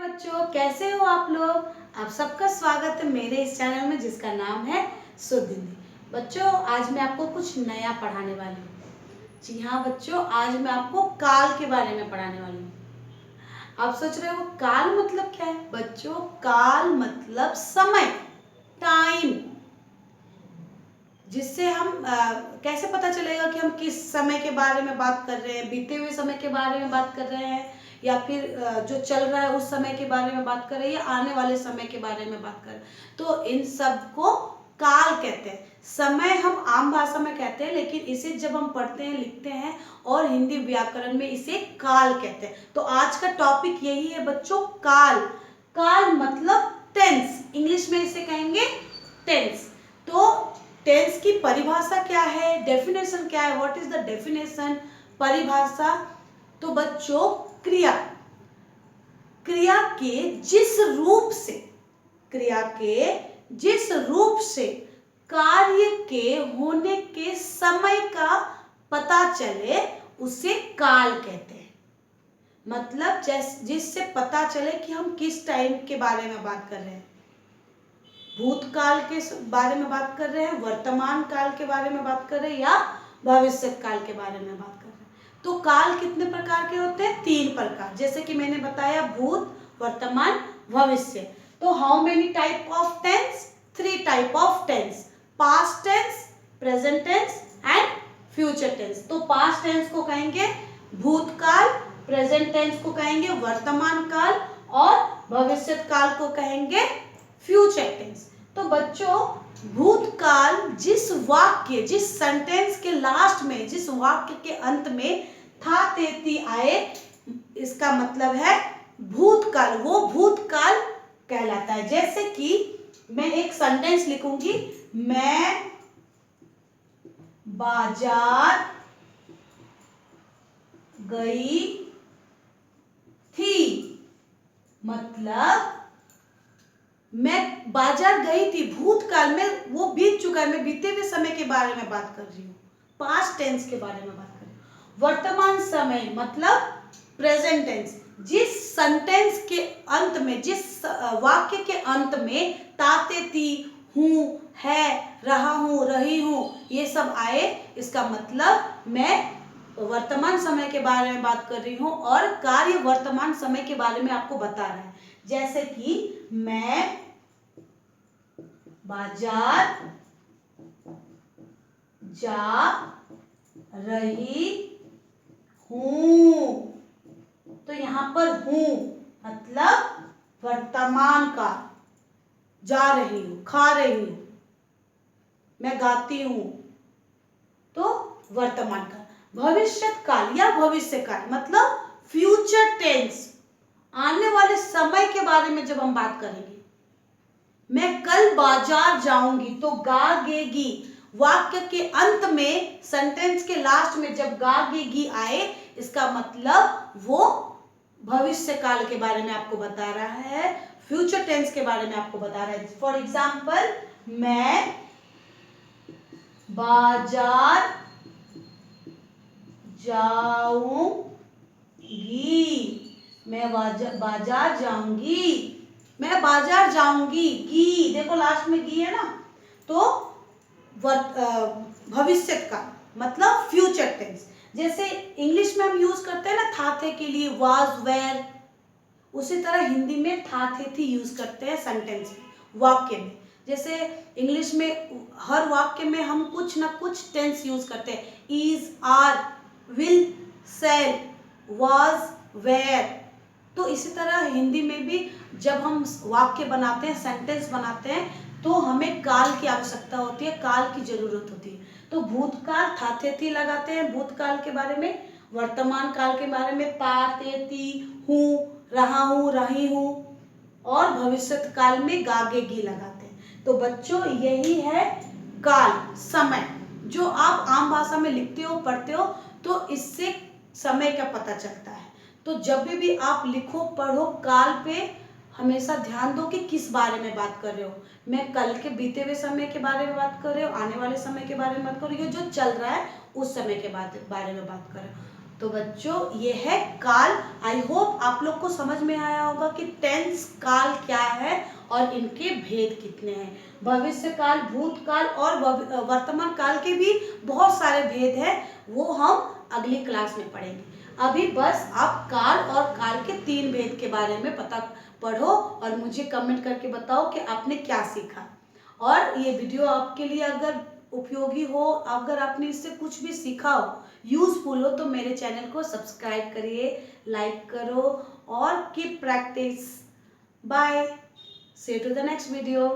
बच्चों, कैसे हो आप लोग। आप सबका स्वागत है मेरे इस चैनल में जिसका नाम है शुद्ध हिंदी। बच्चों, आज मैं आपको कुछ नया पढ़ाने वाली हूँ। जी हाँ बच्चों, आज मैं आपको काल के बारे में पढ़ाने वाली हूँ। आप सोच रहे हो काल मतलब क्या है। बच्चों, काल मतलब समय, टाइम। जिससे हम कैसे पता चलेगा कि हम किस समय के बारे में बात कर रहे हैं। बीते हुए समय के बारे में बात कर रहे हैं या फिर जो चल रहा है उस समय के बारे में बात कर रहे हैं या आने वाले समय के बारे में बात कर रहे हैं। तो इन सब को काल कहते हैं। समय हम आम भाषा में कहते हैं, लेकिन इसे जब हम पढ़ते हैं, लिखते हैं और हिंदी व्याकरण में इसे काल कहते हैं। तो आज का टॉपिक यही है बच्चों, काल। काल मतलब टेंस, इंग्लिश में इसे कहेंगे टेंस। तो टेंस की परिभाषा क्या है, डेफिनेशन क्या है, व्हाट इज द डेफिनेशन, परिभाषा। तो बच्चों, क्रिया, क्रिया के जिस रूप से, क्रिया के जिस रूप से कार्य के होने के समय का पता चले उसे काल कहते हैं। मतलब जिससे पता चले कि हम किस टाइम के बारे में बात कर रहे हैं। भूतकाल के बारे में बात कर रहे हैं, वर्तमान काल के बारे में बात कर रहे हैं या भविष्य काल के बारे में बात कर रहे हैं। तो काल कितने प्रकार के होते हैं, 3 प्रकार। जैसे कि मैंने बताया भूत, वर्तमान, भविष्य। तो how many type of tense, 3 type of tense, past tense, present tense and future tense. तो पास्ट टेंस को कहेंगे भूतकाल, प्रेजेंट टेंस को कहेंगे वर्तमान काल और भविष्य काल को कहेंगे फ्यूचर टेंस। तो बच्चों, भूतकाल जिस वाक्य, जिस सेंटेंस के लास्ट में, जिस वाक्य के अंत में था तेती आए, इसका मतलब है भूतकाल। वो भूतकाल कहलाता है। जैसे कि मैं एक सेंटेंस लिखूंगी, मैं बाजार गई थी। मतलब मैं बाजार गई थी, भूतकाल में वो बीत चुका है, मैं बीते हुए समय के बारे में बात कर रही हूँ, पास्ट टेंस के बारे में बात कर रही हूँ। वर्तमान समय मतलब प्रेजेंट टेंस, जिस सेंटेंस के अंत में, जिस वाक्य के अंत में ताते ती, हूँ, है, रहा हूँ, रही हूँ, ये सब आए, इसका मतलब मैं वर्तमान समय के बारे में बात कर रही हूँ और कार्य वर्तमान समय के बारे में आपको बता रहा है। जैसे कि मैं बाजार जा रही हूं। तो यहां पर हूं मतलब वर्तमान काल, जा रही हूं, खा रही हूं, मैं गाती हूं, तो वर्तमान काल। भविष्य काल या भविष्य काल मतलब फ्यूचर टेंस, आने वाले समय के बारे में जब हम बात करेंगे। मैं कल बाजार जाऊंगी, तो गागेगी, वाक्य के अंत में, सेंटेंस के लास्ट में जब गागेगी आए, इसका मतलब वो भविष्य काल के बारे में आपको बता रहा है, फ्यूचर टेंस के बारे में आपको बता रहा है। फॉर एग्जाम्पल, मैं बाजार जाऊंगी, मैं बाजार जाऊंगी, मैं बाजार जाऊंगी, गी, देखो लास्ट में गी है ना। तो भविष्य का मतलब फ्यूचर टेंस। जैसे इंग्लिश में हम यूज करते हैं ना था थे के लिए, वाज, वेर, उसी तरह हिंदी में था थे थी यूज करते हैं सेंटेंस में, वाक्य में। जैसे इंग्लिश में हर वाक्य में हम कुछ ना कुछ टेंस यूज करते हैं, is, are, will, shall, was, were. तो इसी तरह हिंदी में भी जब हम वाक्य बनाते हैं, सेंटेंस बनाते हैं, तो हमें काल की आवश्यकता होती है, काल की जरूरत होती है। तो भूतकाल था थे थी लगाते हैं भूतकाल के बारे में, वर्तमान काल के बारे में ता ते ती, हूँ, रहा हूँ, रही हूँ, और भविष्य काल में गागेगी लगाते हैं। तो बच्चों, यही है काल, समय, जो आप आम भाषा में लिखते हो, पढ़ते हो, तो इससे समय का पता चलता है। तो जब भी आप लिखो, पढ़ो, काल पे हमेशा ध्यान दो कि किस बारे में बात कर रहे हो। मैं कल के बीते हुए समय के बारे में बात कर रही हूँ, आने वाले समय के बारे में बात कर रही हूँ, जो चल रहा है उस समय के बारे में बात कर रहे हो। तो बच्चों ये है काल। आई होप आप लोग को समझ में आया होगा कि टेंस काल क्या है और इनके भेद कितने हैं। भविष्य काल, भूतकाल और वर्तमान काल के भी बहुत सारे भेद हैं, वो हम अगली क्लास में पढ़ेंगे। अभी बस आप काल और काल के 3 भेद के बारे में पढ़ो और मुझे कमेंट करके बताओ कि आपने क्या सीखा। और ये वीडियो आपके लिए अगर उपयोगी हो, अगर आपने इससे कुछ भी सीखा हो, यूजफुल हो, तो मेरे चैनल को सब्सक्राइब करिए, लाइक करो और keep practice. Bye, see you to the next video.